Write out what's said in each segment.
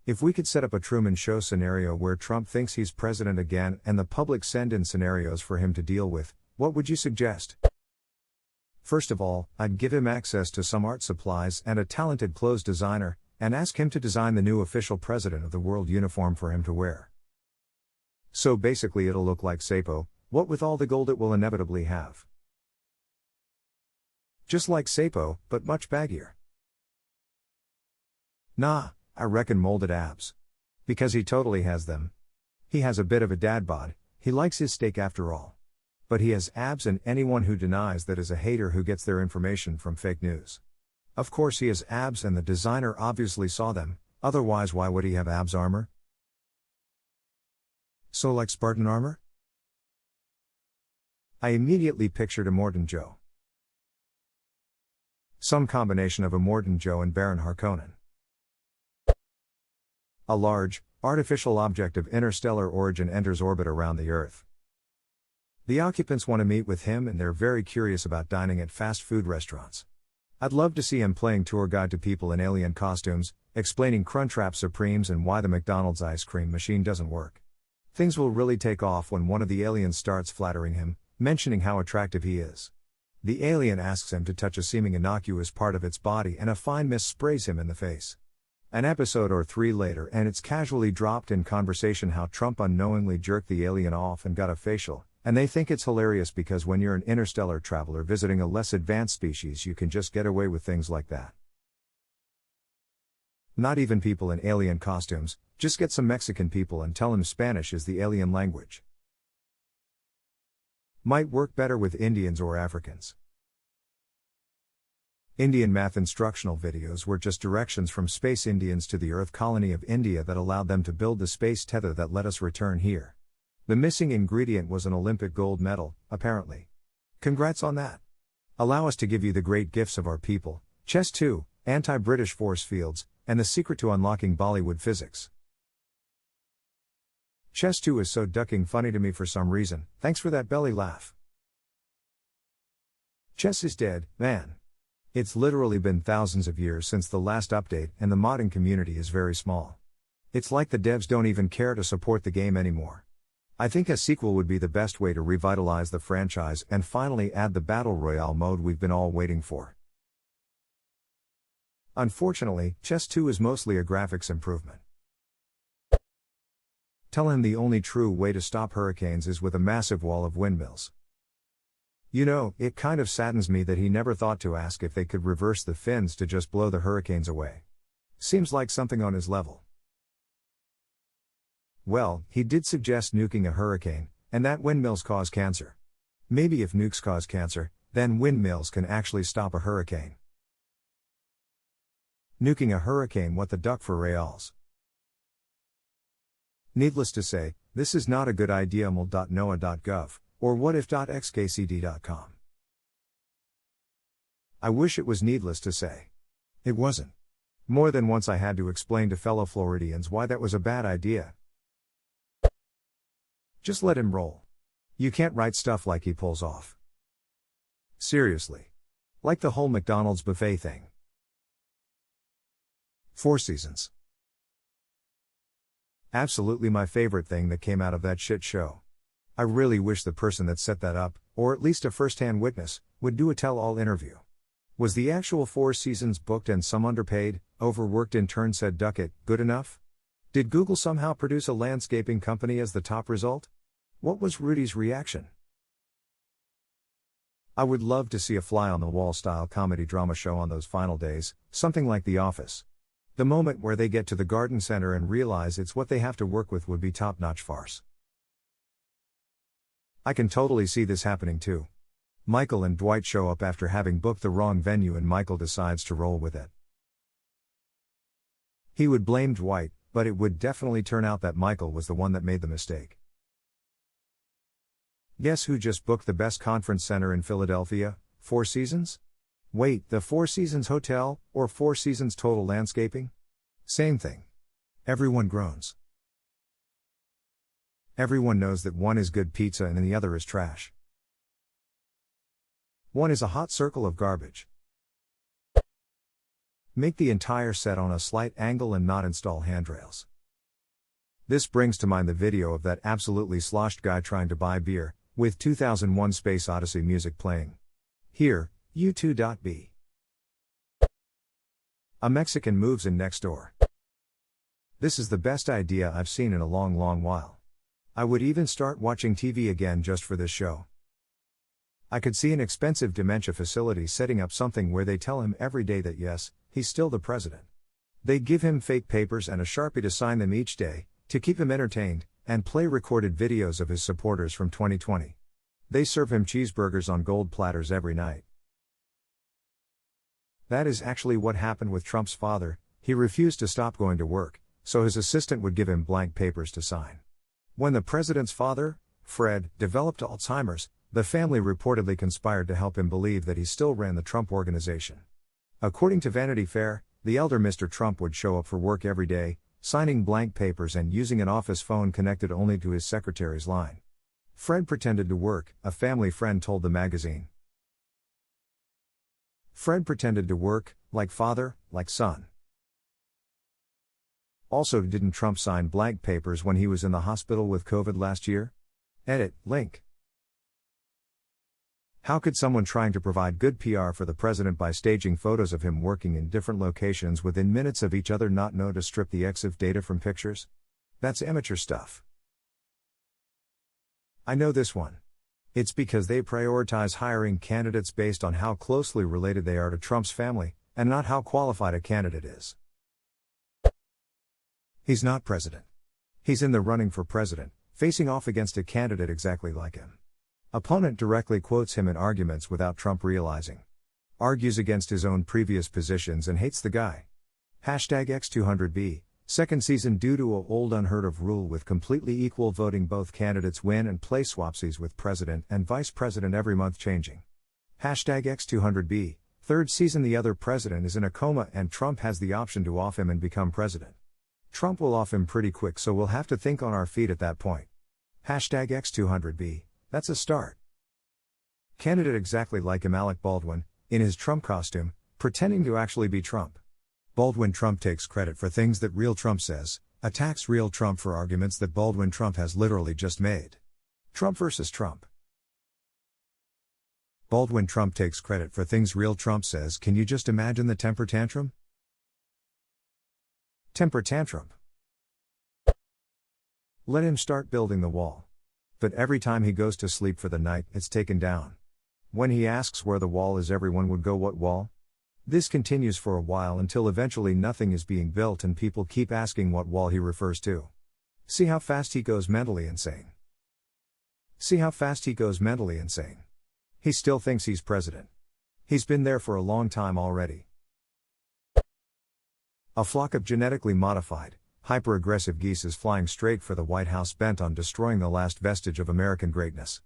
If we could set up a Truman Show scenario where Trump thinks he's president again and the public send in scenarios for him to deal with, what would you suggest? First of all, I'd give him access to some art supplies and a talented clothes designer, and ask him to design the new official president of the world uniform for him to wear. So basically it'll look like Sapo, what with all the gold it will inevitably have. Just like Sapo, but much baggier. Nah, I reckon molded abs. Because he totally has them. He has a bit of a dad bod, he likes his steak after all. But he has abs, and anyone who denies that is a hater who gets their information from fake news. Of course he has abs, and the designer obviously saw them, otherwise why would he have abs armor? So like Spartan armor? I immediately pictured Immortan Joe. Some combination of Immortan Joe and Baron Harkonnen. A large, artificial object of interstellar origin enters orbit around the Earth. The occupants want to meet with him, and they're very curious about dining at fast food restaurants. I'd love to see him playing tour guide to people in alien costumes, explaining Crunchwrap Supremes and why the McDonald's ice cream machine doesn't work. Things will really take off when one of the aliens starts flattering him, mentioning how attractive he is. The alien asks him to touch a seeming innocuous part of its body, and a fine mist sprays him in the face. An episode or 3 later, and it's casually dropped in conversation how Trump unknowingly jerked the alien off and got a facial, and they think it's hilarious because when you're an interstellar traveler visiting a less advanced species, you can just get away with things like that. Not even people in alien costumes, just get some Mexican people and tell them Spanish is the alien language. Might work better with Indians or Africans. Indian math instructional videos were just directions from space Indians to the Earth colony of India that allowed them to build the space tether that let us return here. The missing ingredient was an Olympic gold medal, apparently. Congrats on that. Allow us to give you the great gifts of our people, Chess 2, anti-British force fields, and the secret to unlocking Bollywood physics. Chess 2 is so ducking funny to me for some reason, thanks for that belly laugh. Chess is dead, man. It's literally been thousands of years since the last update, and the modding community is very small. It's like the devs don't even care to support the game anymore. I think a sequel would be the best way to revitalize the franchise and finally add the Battle Royale mode we've been all waiting for. Unfortunately, Chess 2 is mostly a graphics improvement. Tell him the only true way to stop hurricanes is with a massive wall of windmills. You know, it kind of saddens me that he never thought to ask if they could reverse the fins to just blow the hurricanes away. Seems like something on his level. Well, he did suggest nuking a hurricane, and that windmills cause cancer. Maybe if nukes cause cancer, then windmills can actually stop a hurricane. Nuking a hurricane, what the duck for reals. Needless to say, this is not a good idea. mul.noaa.gov, or whatif.xkcd.com. I wish it was needless to say. It wasn't. More than once I had to explain to fellow Floridians why that was a bad idea. Just let him roll. You can't write stuff like he pulls off. Seriously. Like the whole McDonald's buffet thing. 4 Seasons. Absolutely my favorite thing that came out of that shit show. I really wish the person that set that up, or at least a first-hand witness, would do a tell-all interview. Was the actual 4 Seasons booked and some underpaid, overworked intern said duck it, good enough? Did Google somehow produce a landscaping company as the top result? What was Rudy's reaction? I would love to see a fly-on-the-wall style comedy drama show on those final days, something like The Office. The moment where they get to the garden center and realize it's what they have to work with would be top-notch farce. I can totally see this happening too. Michael and Dwight show up after having booked the wrong venue and Michael decides to roll with it. He would blame Dwight, but it would definitely turn out that Michael was the one that made the mistake. Guess who just booked the best conference center in Philadelphia? 4 Seasons? Wait, the 4 Seasons Hotel, or 4 Seasons Total Landscaping? Same thing. Everyone groans. Everyone knows that one is good pizza and the other is trash. One is a hot circle of garbage. Make the entire set on a slight angle and not install handrails. This brings to mind the video of that absolutely sloshed guy trying to buy beer, with 2001 Space Odyssey music playing. Here, U2.B. A Mexican moves in next door. This is the best idea I've seen in a long while. I would even start watching TV again just for this show. I could see an expensive dementia facility setting up something where they tell him every day that yes, he's still the president. They give him fake papers and a Sharpie to sign them each day, to keep him entertained, and play recorded videos of his supporters from 2020. They serve him cheeseburgers on gold platters every night. That is actually what happened with Trump's father. He refused to stop going to work, so his assistant would give him blank papers to sign. When the president's father, Fred, developed Alzheimer's, the family reportedly conspired to help him believe that he still ran the Trump Organization. According to Vanity Fair, the elder Mr. Trump would show up for work every day, signing blank papers and using an office phone connected only to his secretary's line. Fred pretended to work, a family friend told the magazine. Fred pretended to work, like father, like son. Also, didn't Trump sign blank papers when he was in the hospital with COVID last year? Edit, link. How could someone trying to provide good PR for the president by staging photos of him working in different locations within minutes of each other not know to strip the EXIF data from pictures? That's amateur stuff. I know this one. It's because they prioritize hiring candidates based on how closely related they are to Trump's family, and not how qualified a candidate is. He's not president. He's in the running for president, facing off against a candidate exactly like him. Opponent directly quotes him in arguments without Trump realizing. Argues against his own previous positions and hates the guy. Hashtag X200B, second season due to a old unheard of rule with completely equal voting, both candidates win and play swapsies with president and vice president every month changing. Hashtag X200B, third season the other president is in a coma and Trump has the option to off him and become president. Trump will off him pretty quick, so we'll have to think on our feet at that point. Hashtag X200B, that's a start. Candidate exactly like him, Alec Baldwin, in his Trump costume, pretending to actually be Trump. Baldwin Trump takes credit for things that real Trump says, attacks real Trump for arguments that Baldwin Trump has literally just made. Trump versus Trump. Baldwin Trump takes credit for things real Trump says. Can you just imagine the temper tantrum? Temper tantrum. Let him start building the wall. But every time he goes to sleep for the night, it's taken down. When he asks where the wall is, everyone would go, what wall? This continues for a while until eventually nothing is being built and people keep asking what wall he refers to. See how fast he goes mentally insane. See how fast he goes mentally insane. He still thinks he's president. He's been there for a long time already. A flock of genetically modified, hyper-aggressive geese is flying straight for the White House, bent on destroying the last vestige of American greatness.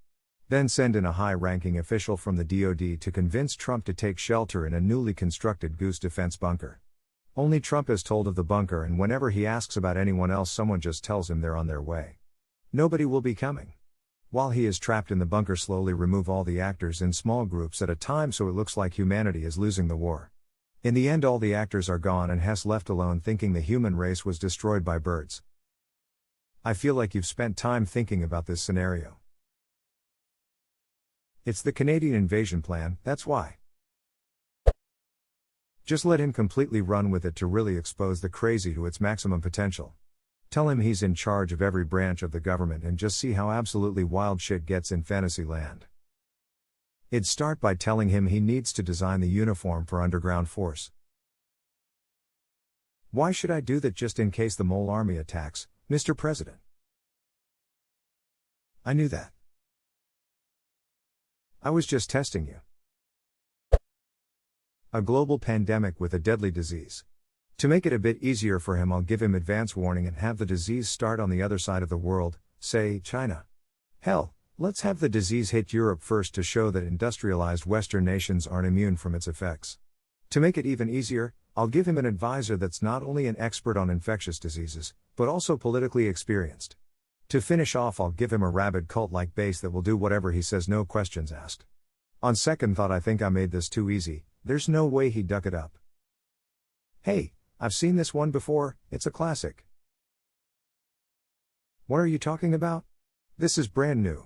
Then send in a high-ranking official from the DoD to convince Trump to take shelter in a newly constructed goose defense bunker. Only Trump is told of the bunker, and whenever he asks about anyone else, someone just tells him they're on their way. Nobody will be coming. While he is trapped in the bunker, slowly remove all the actors in small groups at a time so it looks like humanity is losing the war. In the end, all the actors are gone and Hess left alone, thinking the human race was destroyed by birds. I feel like you've spent time thinking about this scenario. It's the Canadian invasion plan, that's why. Just let him completely run with it to really expose the crazy to its maximum potential. Tell him he's in charge of every branch of the government and just see how absolutely wild shit gets in fantasy land. It'd start by telling him he needs to design the uniform for underground force. Why should I do that? Just in case the mole army attacks, Mr. President. I knew that. I was just testing you. A global pandemic with a deadly disease. To make it a bit easier for him, I'll give him advance warning and have the disease start on the other side of the world, say, China. Hell, let's have the disease hit Europe first to show that industrialized Western nations aren't immune from its effects. To make it even easier, I'll give him an advisor that's not only an expert on infectious diseases, but also politically experienced. To finish off, I'll give him a rabid cult-like base that will do whatever he says, no questions asked. On second thought, I think I made this too easy. There's no way he'd duck it up. Hey, I've seen this one before, it's a classic. What are you talking about? This is brand new.